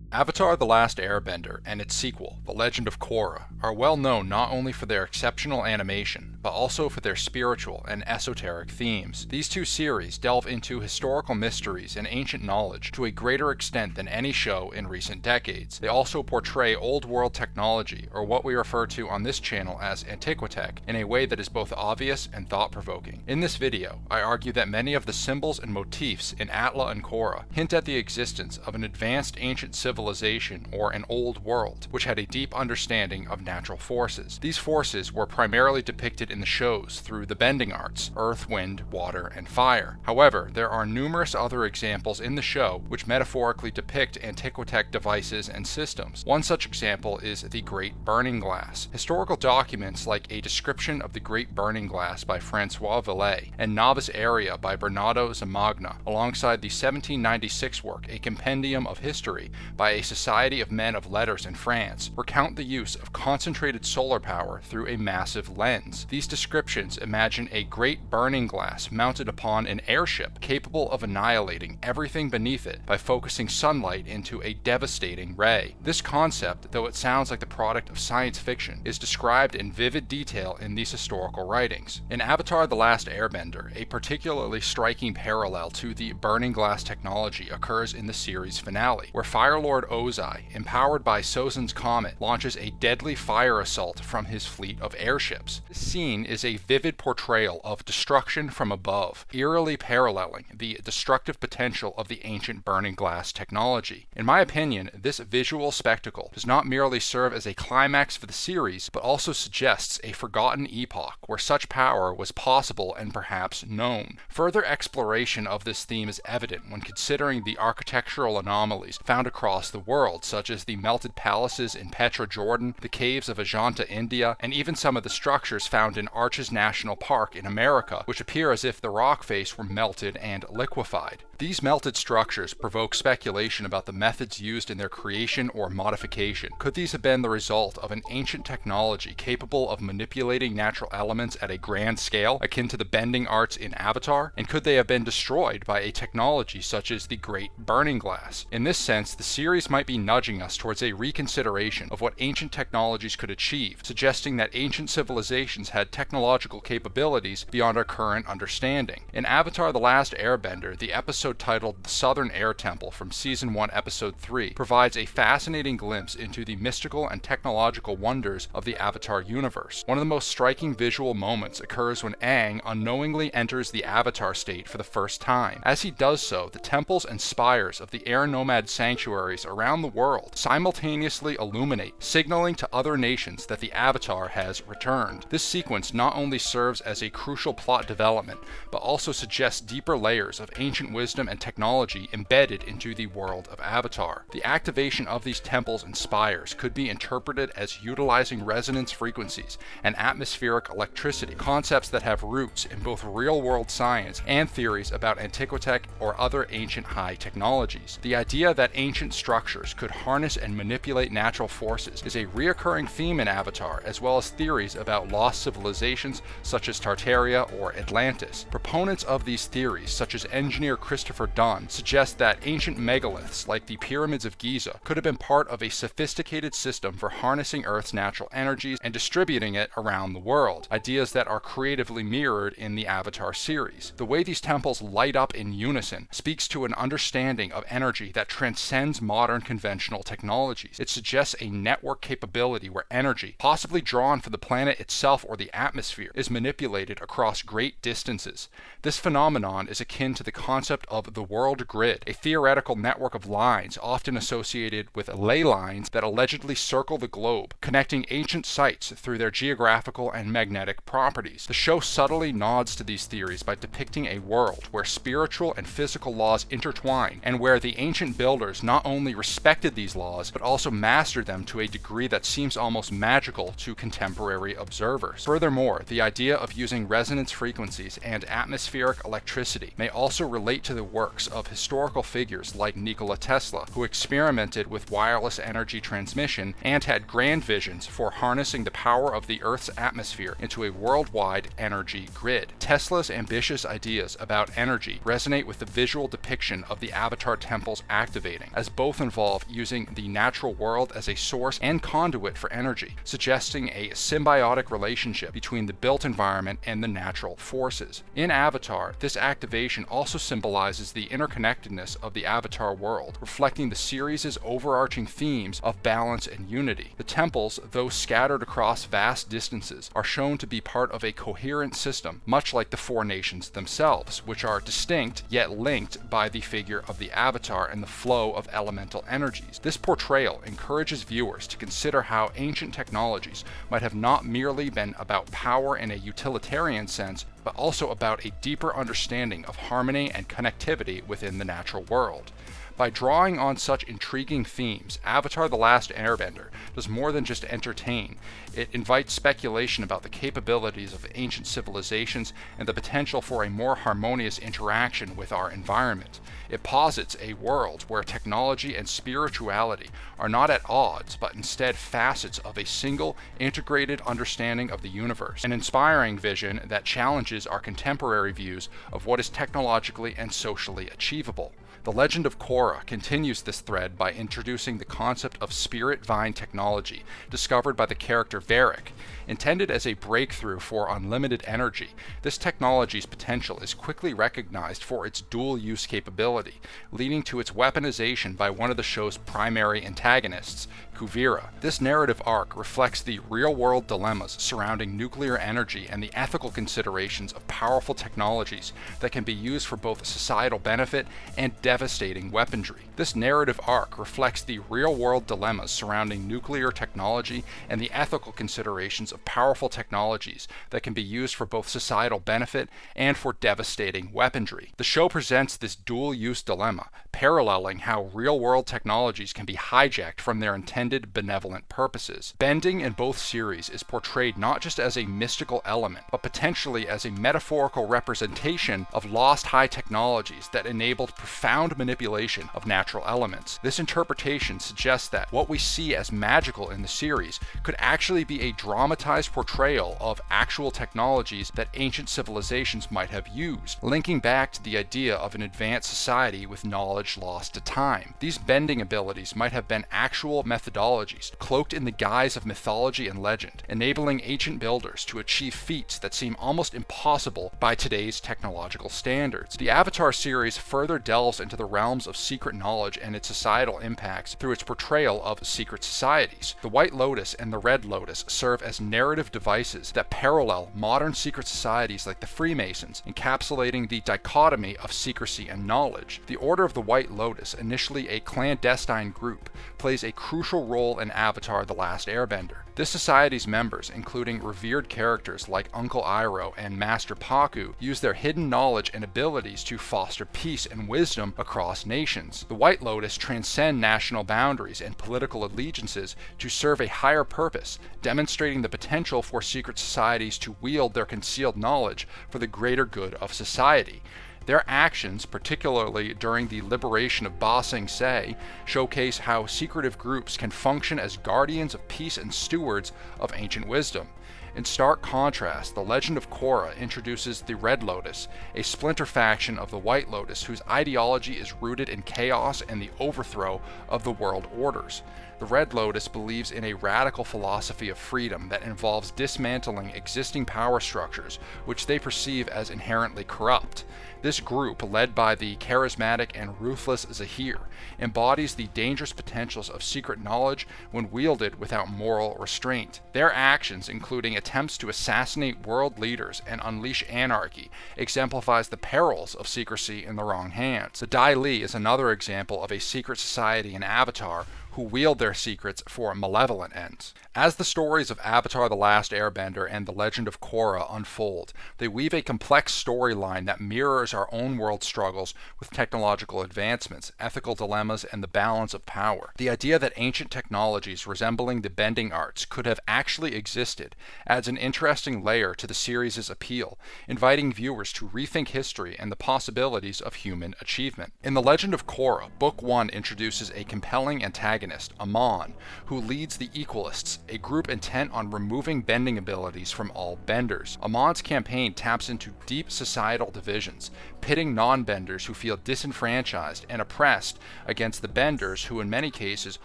Avatar: The Last Airbender and its sequel, The Legend of Korra, are well known not only for their exceptional animation, but also for their spiritual and esoteric themes. These two series delve into historical mysteries and ancient knowledge to a greater extent than any show in recent decades. They also portray old-world technology, or what we refer to on this channel as Antiquitech, in a way that is both obvious and thought-provoking. In this video, I argue that many of the symbols and motifs in ATLA and Korra hint at the existence of an advanced ancient civilization or an old world, which had a deep understanding of natural forces. These forces were primarily depicted in the shows through the bending arts, earth, wind, water, and fire. However, there are numerous other examples in the show which metaphorically depict Antiquitech devices and systems. One such example is the Great Burning Glass. Historical documents like a description of the Great Burning Glass by Francois Villais and Novis Aerea by Bernardo Zamagna, alongside the 1796 work A Compendium of History by a Society of Men of Letters in France, recount the use of concentrated solar power through a massive lens. These descriptions imagine a great burning glass mounted upon an airship capable of annihilating everything beneath it by focusing sunlight into a devastating ray. This concept, though it sounds like the product of science fiction, is described in vivid detail in these historical writings. In Avatar: The Last Airbender, a particularly striking parallel to the burning glass technology occurs in the series finale, where Fire Lord Ozai, empowered by Sozin's comet, launches a deadly fire assault from his fleet of airships. This scene is a vivid portrayal of destruction from above, eerily paralleling the destructive potential of the ancient burning glass technology. In my opinion, this visual spectacle does not merely serve as a climax for the series, but also suggests a forgotten epoch where such power was possible and perhaps known. Further exploration of this theme is evident when considering the architectural anomalies found across the world, such as the melted palaces in Petra, Jordan, the caves of Ajanta, India, and even some of the structures found in Arches National Park in America, which appear as if the rock face were melted and liquefied. These melted structures provoke speculation about the methods used in their creation or modification. Could these have been the result of an ancient technology capable of manipulating natural elements at a grand scale, akin to the bending arts in Avatar? And could they have been destroyed by a technology such as the Great Burning Glass? In this sense, the series might be nudging us towards a reconsideration of what ancient technologies could achieve, suggesting that ancient civilizations had technological capabilities beyond our current understanding. In Avatar: The Last Airbender, the episode titled The Southern Air Temple from Season 1, Episode 3 provides a fascinating glimpse into the mystical and technological wonders of the Avatar universe. One of the most striking visual moments occurs when Aang unknowingly enters the Avatar state for the first time. As he does so, the temples and spires of the air nomad sanctuaries around the world simultaneously illuminate, signaling to other nations that the Avatar has returned. This sequence not only serves as a crucial plot development, but also suggests deeper layers of ancient wisdom and technology embedded into the world of Avatar. The activation of these temples and spires could be interpreted as utilizing resonance frequencies and atmospheric electricity, concepts that have roots in both real-world science and theories about Antiquitech or other ancient high technologies. The idea that ancient structures could harness and manipulate natural forces is a reoccurring theme in Avatar, as well as theories about lost civilizations such as Tartaria or Atlantis. Proponents of these theories, such as engineer Christopher Dunn, suggest that ancient megaliths like the pyramids of Giza could have been part of a sophisticated system for harnessing Earth's natural energies and distributing it around the world, ideas that are creatively mirrored in the Avatar series. The way these temples light up in unison speaks to an understanding of energy that transcends modern conventional technologies. It suggests a network capability where energy, possibly drawn from the planet itself or the atmosphere, is manipulated across great distances. This phenomenon is akin to the concept of the world grid, a theoretical network of lines often associated with ley lines that allegedly circle the globe, connecting ancient sites through their geographical and magnetic properties. The show subtly nods to these theories by depicting a world where spiritual and physical laws intertwine, and where the ancient builders not only respected these laws, but also mastered them to a degree that seems almost magical to contemporary observers. Furthermore, the idea of using resonance frequencies and atmospheric electricity may also relate to the works of historical figures like Nikola Tesla, who experimented with wireless energy transmission and had grand visions for harnessing the power of the Earth's atmosphere into a worldwide energy grid. Tesla's ambitious ideas about energy resonate with the visual depiction of the Avatar temples activating, as both both involve using the natural world as a source and conduit for energy, suggesting a symbiotic relationship between the built environment and the natural forces. In Avatar, this activation also symbolizes the interconnectedness of the Avatar world, reflecting the series' overarching themes of balance and unity. The temples, though scattered across vast distances, are shown to be part of a coherent system, much like the four nations themselves, which are distinct yet linked by the figure of the Avatar and the flow of elemental energies. This portrayal encourages viewers to consider how ancient technologies might have not merely been about power in a utilitarian sense, but also about a deeper understanding of harmony and connectivity within the natural world. By drawing on such intriguing themes, Avatar: The Last Airbender does more than just entertain. It invites speculation about the capabilities of ancient civilizations and the potential for a more harmonious interaction with our environment. It posits a world where technology and spirituality are not at odds, but instead facets of a single, integrated understanding of the universe, an inspiring vision that challenges our contemporary views of what is technologically and socially achievable. The Legend of Korra continues this thread by introducing the concept of spirit vine technology, discovered by the character Varric. Intended as a breakthrough for unlimited energy, this technology's potential is quickly recognized for its dual-use capability, leading to its weaponization by one of the show's primary antagonists, Kuvira. This narrative arc reflects the real-world dilemmas surrounding nuclear energy and the ethical considerations of powerful technologies that can be used for both societal benefit and devastating weaponry. This narrative arc reflects the real-world dilemmas surrounding nuclear technology and the ethical considerations of powerful technologies that can be used for both societal benefit and for devastating weaponry. The show presents this dual-use dilemma, paralleling how real-world technologies can be hijacked from their intended benevolent purposes. Bending in both series is portrayed not just as a mystical element, but potentially as a metaphorical representation of lost high technologies that enabled profound manipulation of natural elements. This interpretation suggests that what we see as magical in the series could actually be a dramatized portrayal of actual technologies that ancient civilizations might have used, linking back to the idea of an advanced society with knowledge lost to time. These bending abilities might have been actual methodologies, cloaked in the guise of mythology and legend, enabling ancient builders to achieve feats that seem almost impossible by today's technological standards. The Avatar series further delves into the realms of secret knowledge and its societal impacts through its portrayal of secret societies. The White Lotus and the Red Lotus serve as narrative devices that parallel modern secret societies like the Freemasons, encapsulating the dichotomy of secrecy and knowledge. The Order of the White Lotus, initially a clandestine group, plays a crucial role in Avatar: The Last Airbender. This society's members, including revered characters like Uncle Iroh and Master Pakku, use their hidden knowledge and abilities to foster peace and wisdom across nations. The White Lotus transcend national boundaries and political allegiances to serve a higher purpose, demonstrating the potential for secret societies to wield their concealed knowledge for the greater good of society. Their actions, particularly during the liberation of Ba Sing Se, showcase how secretive groups can function as guardians of peace and stewards of ancient wisdom. In stark contrast, the Legend of Korra introduces the Red Lotus, a splinter faction of the White Lotus whose ideology is rooted in chaos and the overthrow of the world orders. The Red Lotus believes in a radical philosophy of freedom that involves dismantling existing power structures, which they perceive as inherently corrupt. This group, led by the charismatic and ruthless Zahir, embodies the dangerous potentials of secret knowledge when wielded without moral restraint. Their actions, including attempts to assassinate world leaders and unleash anarchy, exemplifies the perils of secrecy in the wrong hands. The Dai Li is another example of a secret society in Avatar who wield their secrets for malevolent ends. As the stories of Avatar: The Last Airbender and The Legend of Korra unfold, they weave a complex storyline that mirrors our own world struggles with technological advancements, ethical dilemmas, and the balance of power. The idea that ancient technologies resembling the bending arts could have actually existed adds an interesting layer to the series' appeal, inviting viewers to rethink history and the possibilities of human achievement. In The Legend of Korra, Book 1 introduces a compelling antagonist protagonist, Amon, who leads the Equalists, a group intent on removing bending abilities from all benders. Amon's campaign taps into deep societal divisions, pitting non-benders who feel disenfranchised and oppressed against the benders who in many cases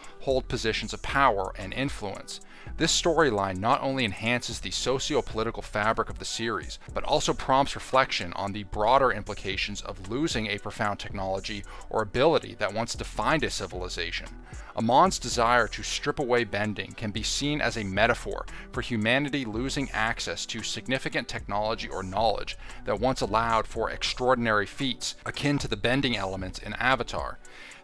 hold positions of power and influence. This storyline not only enhances the socio-political fabric of the series, but also prompts reflection on the broader implications of losing a profound technology or ability that once defined a civilization. Amon's desire to strip away bending can be seen as a metaphor for humanity losing access to significant technology or knowledge that once allowed for extraordinary feats, akin to the bending elements in Avatar.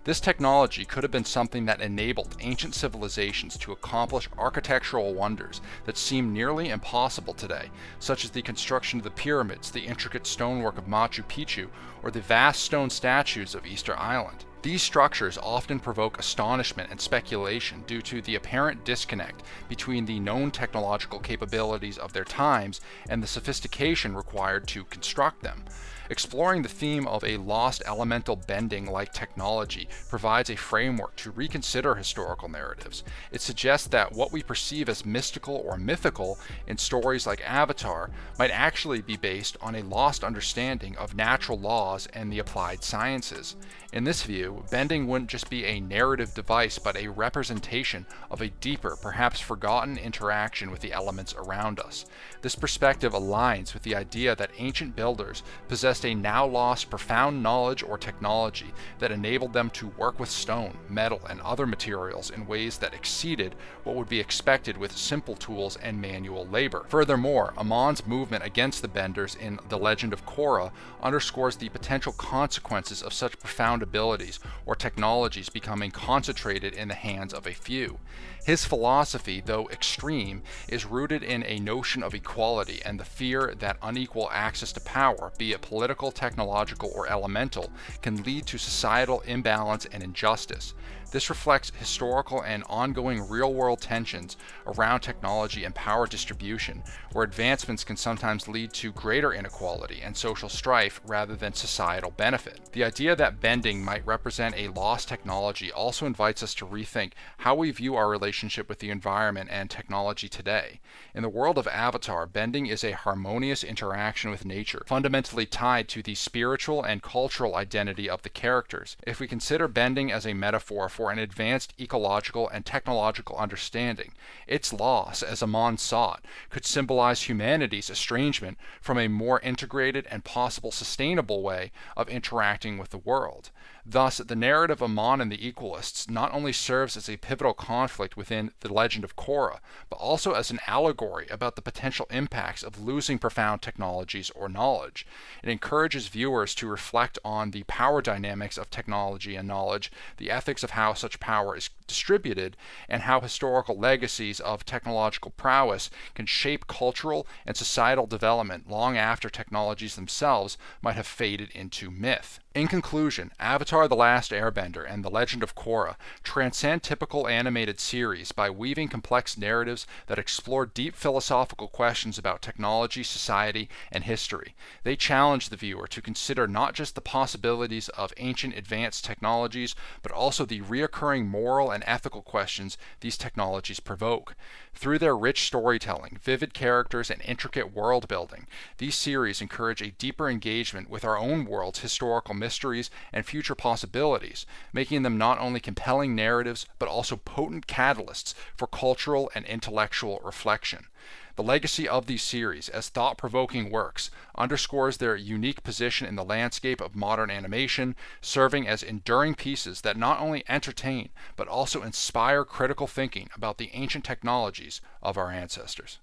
This technology could have been something that enabled ancient civilizations to accomplish architectural wonders that seem nearly impossible today, such as the construction of the pyramids, the intricate stonework of Machu Picchu, or the vast stone statues of Easter Island. These structures often provoke astonishment and speculation due to the apparent disconnect between the known technological capabilities of their times and the sophistication required to construct them. Exploring the theme of a lost elemental bending-like technology provides a framework to reconsider historical narratives. It suggests that what we perceive as mystical or mythical in stories like Avatar might actually be based on a lost understanding of natural laws and the applied sciences. In this view, bending wouldn't just be a narrative device but a representation of a deeper, perhaps forgotten interaction with the elements around us. This perspective aligns with the idea that ancient builders possessed a now lost profound knowledge or technology that enabled them to work with stone, metal, and other materials in ways that exceeded what would be expected with simple tools and manual labor. Furthermore, Amon's movement against the benders in The Legend of Korra underscores the potential consequences of such profound abilities or technologies becoming concentrated in the hands of a few. His philosophy, though extreme, is rooted in a notion of equality and the fear that unequal access to power, be it political, technological, or elemental, can lead to societal imbalance and injustice. This reflects historical and ongoing real-world tensions around technology and power distribution, where advancements can sometimes lead to greater inequality and social strife rather than societal benefit. The idea that bending might represent a lost technology also invites us to rethink how we view our relationship with the environment and technology today. In the world of Avatar, bending is a harmonious interaction with nature, fundamentally tied to the spiritual and cultural identity of the characters. If we consider bending as a metaphor for an advanced ecological and technological understanding, its loss, as Amon saw it, could symbolize humanity's estrangement from a more integrated and possible sustainable way of interacting with the world. Thus, the narrative of Amon and the Equalists not only serves as a pivotal conflict within the Legend of Korra, but also as an allegory about the potential impacts of losing profound technologies or knowledge. It encourages viewers to reflect on the power dynamics of technology and knowledge, the ethics of how such power is distributed, and how historical legacies of technological prowess can shape cultural and societal development long after technologies themselves might have faded into myth. In conclusion, Avatar: The Last Airbender and The Legend of Korra transcend typical animated series by weaving complex narratives that explore deep philosophical questions about technology, society, and history. They challenge the viewer to consider not just the possibilities of ancient advanced technologies, but also the reoccurring moral and ethical questions these technologies provoke. Through their rich storytelling, vivid characters, and intricate world building, these series encourage a deeper engagement with our own world's historical mysteries and future possibilities, making them not only compelling narratives, but also potent catalysts for cultural and intellectual reflection. The legacy of these series as thought-provoking works underscores their unique position in the landscape of modern animation, serving as enduring pieces that not only entertain, but also inspire critical thinking about the ancient technologies of our ancestors.